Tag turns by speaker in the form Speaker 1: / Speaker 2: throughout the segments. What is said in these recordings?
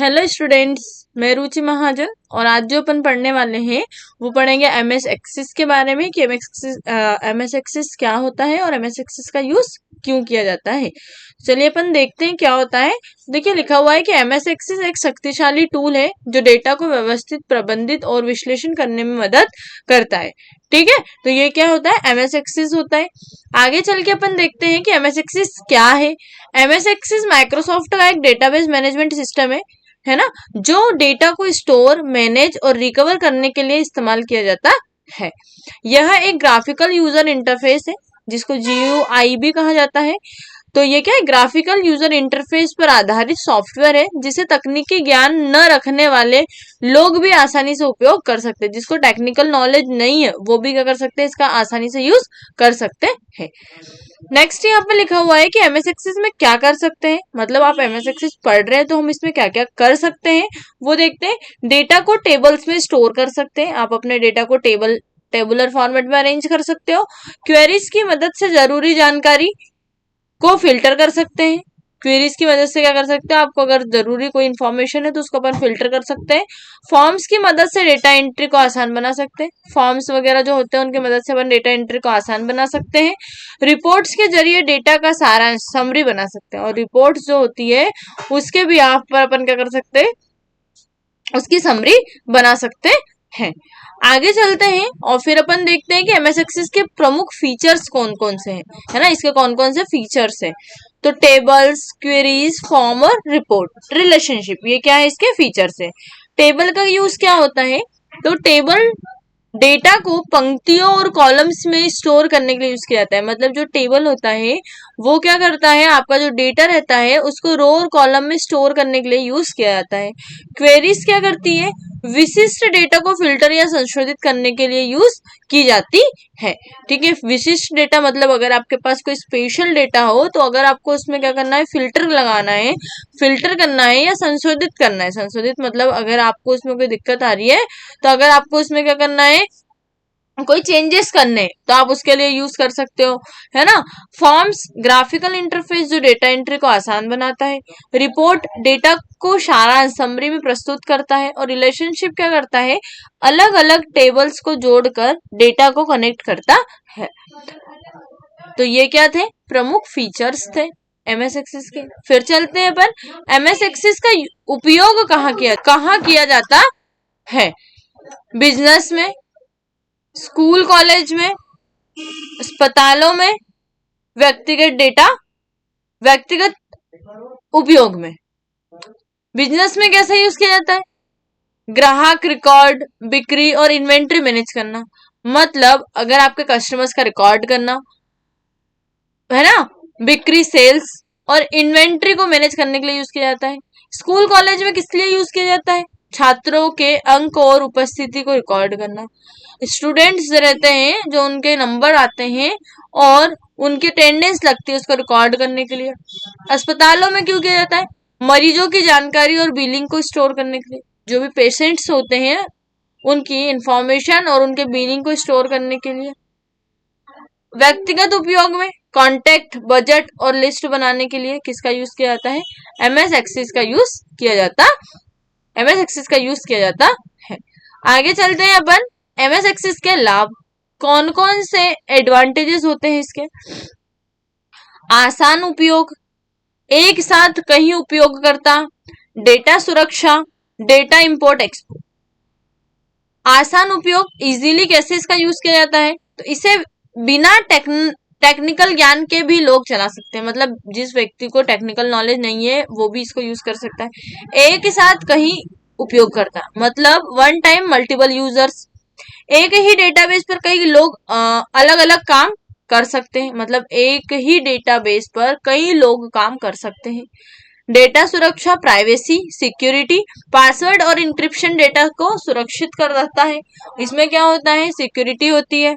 Speaker 1: Hello students, मैं रुचि महाजन और आज जो अपन पढ़ने वाले हैं वो पढ़ेंगे एमएस एक्सिस के बारे में कि एमएस एक्सिस क्या होता है और एमएस एक्सिस का यूज क्यों किया जाता है। चलिए अपन देखते हैं क्या होता है। देखिए लिखा हुआ है कि एमएस एक्सिस एक शक्तिशाली टूल है जो डेटा को व्यवस्थित, प्रबंधित और विश्लेषण करने में मदद करता है। ठीक है, तो ये क्या होता है, एमएस एक्सिस होता है। आगे चल के अपन देखते हैं कि एमएस एक्सिस क्या है। एमएस एक्सिस माइक्रोसॉफ्ट का एक डेटाबेस मैनेजमेंट सिस्टम है ना, जो डेटा को स्टोर, मैनेज और रिकवर करने के लिए इस्तेमाल किया जाता है। यह एक ग्राफिकल यूजर इंटरफेस है जिसको जीयूआई भी कहा जाता है। तो ये क्या है, ग्राफिकल यूजर इंटरफेस पर आधारित सॉफ्टवेयर है जिसे तकनीकी ज्ञान न रखने वाले लोग भी आसानी से उपयोग कर सकते हैं। जिसको टेक्निकल नॉलेज नहीं है वो भी क्या कर सकते हैं, इसका आसानी से यूज कर सकते हैं। नेक्स्ट यहाँ पे लिखा हुआ है कि एमएस एक्सेस में क्या कर सकते हैं, मतलब आप एमएस एक्सेस पढ़ रहे हैं तो हम इसमें क्या क्या कर सकते हैं वो देखते हैं। डेटा को टेबल्स में स्टोर कर सकते हैं, आप अपने डेटा को टेबुलर फॉर्मेट में अरेंज कर सकते हो। क्वेरीज की मदद से जरूरी जानकारी को फिल्टर कर सकते हैं। क्वेरीज की मदद से क्या कर सकते हैं, आपको अगर जरूरी कोई इंफॉर्मेशन है तो उसको अपन फिल्टर कर सकते हैं। फॉर्म्स की मदद से डेटा एंट्री को आसान बना सकते हैं, फॉर्म्स वगैरह जो होते हैं उनकी मदद से अपन डेटा एंट्री को आसान बना सकते हैं। रिपोर्ट्स के जरिए डेटा का सारांश, समरी बना सकते हैं, और रिपोर्ट्स जो होती है उसके भी आप पर अपन क्या कर सकते हैं, उसकी समरी बना सकते हैं। आगे चलते हैं और फिर अपन देखते हैं कि एमएस एक्सेस के प्रमुख फीचर्स कौन कौन से हैं, है ना, इसके कौन कौन से फीचर्स हैं। तो टेबल्स, क्वेरीज, फॉर्म और रिपोर्ट, रिलेशनशिप, ये क्या है, इसके फीचर्स है। टेबल का यूज क्या होता है, तो टेबल डेटा को पंक्तियों और कॉलम्स में स्टोर करने के लिए यूज किया जाता है। मतलब जो टेबल होता है वो क्या करता है, आपका जो डेटा रहता है उसको रो और कॉलम में स्टोर करने के लिए यूज किया जाता है। क्वेरीज क्या करती है, विशिष्ट डेटा को फिल्टर या संशोधित करने के लिए यूज की जाती है। ठीक है, विशिष्ट डेटा मतलब अगर आपके पास कोई स्पेशल डेटा हो तो अगर आपको उसमें क्या करना है, फिल्टर लगाना है, फिल्टर करना है या संशोधित करना है। संशोधित मतलब अगर आपको उसमें कोई दिक्कत आ रही है तो अगर आपको उसमें क्या करना है, कोई चेंजेस करने, तो आप उसके लिए यूज कर सकते हो, है ना। फॉर्म्स, ग्राफिकल इंटरफेस जो डेटा एंट्री को आसान बनाता है। रिपोर्ट, डेटा को सारांश, समरी में प्रस्तुत करता है। और रिलेशनशिप क्या करता है, अलग अलग टेबल्स को जोड़कर डेटा को कनेक्ट करता है। तो ये क्या थे, प्रमुख फीचर्स थे एमएस एक्सेस के। फिर चलते हैं अपन एमएस एक्सेस का उपयोग कहाँ किया जाता है। बिजनेस में, स्कूल कॉलेज में, अस्पतालों में, व्यक्तिगत उपयोग में। बिजनेस में कैसे यूज किया जाता है, ग्राहक रिकॉर्ड, बिक्री और इन्वेंट्री मैनेज करना। मतलब अगर आपके कस्टमर्स का रिकॉर्ड करना, है ना, बिक्री, सेल्स और इन्वेंट्री को मैनेज करने के लिए यूज किया जाता है। स्कूल कॉलेज में किस लिए यूज किया जाता है, छात्रों के अंक और उपस्थिति को रिकॉर्ड करना। स्टूडेंट्स रहते हैं जो उनके नंबर आते हैं और उनकी अटेंडेंस लगती है उसको रिकॉर्ड करने के लिए। अस्पतालों में क्यों किया जाता है, मरीजों की जानकारी और बिलिंग को स्टोर करने के लिए। जो भी पेशेंट्स होते हैं उनकी इंफॉर्मेशन और उनके बिलिंग को स्टोर करने के लिए। व्यक्तिगत उपयोग में कॉन्टेक्ट, बजट और लिस्ट बनाने के लिए किसका यूज किया जाता है, एमएस एक्सेस का यूज किया जाता, एमएस एक्सेस का यूज किया जाता है। आगे चलते हैं अपन, एमएस एक्सेस के लाभ, कौन कौन से एडवांटेजेस होते हैं इसके। आसान उपयोग, एक साथ कई उपयोगकर्ता, डेटा सुरक्षा, डेटा इंपोर्ट एक्सपोर्ट। आसान उपयोग, इजीली कैसे इसका यूज किया जाता है, तो इसे बिना टेक्निकल ज्ञान के भी लोग चला सकते हैं। मतलब जिस व्यक्ति को टेक्निकल नॉलेज नहीं है वो भी इसको यूज कर सकता है। एक साथ कहीं उपयोग करता, मतलब वन टाइम मल्टीपल यूजर्स, एक ही डेटाबेस पर कई लोग अलग अलग काम कर सकते हैं। मतलब एक ही डेटाबेस पर कई लोग काम कर सकते हैं। डेटा सुरक्षा, प्राइवेसी, सिक्योरिटी, पासवर्ड और इंक्रिप्शन डेटा को सुरक्षित कर रखता है। इसमें क्या होता है, सिक्योरिटी होती है,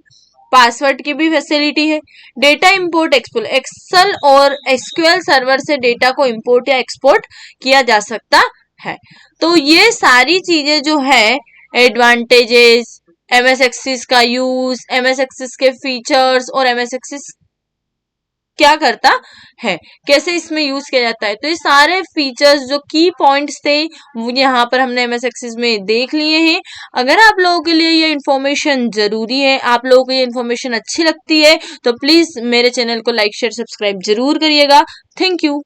Speaker 1: पासवर्ड की भी फैसिलिटी है। डेटा इंपोर्ट एक्सपोर्ट, एक्सेल और एसक्यूएल सर्वर से डेटा को इंपोर्ट या एक्सपोर्ट किया जा सकता है। तो ये सारी चीजें जो है, एडवांटेजेस, एमएस एक्सेस का यूज, एमएस एक्सेस के फीचर्स और एमएस एक्सेस क्या करता है, कैसे इसमें यूज किया जाता है। तो ये सारे फीचर्स जो की पॉइंट्स थे वो यहाँ पर हमने एमएस एक्सेस में देख लिए हैं। अगर आप लोगों के लिए ये इन्फॉर्मेशन जरूरी है, आप लोगों को ये इन्फॉर्मेशन अच्छी लगती है, तो प्लीज मेरे चैनल को लाइक शेयर सब्सक्राइब जरूर करिएगा। Thank you.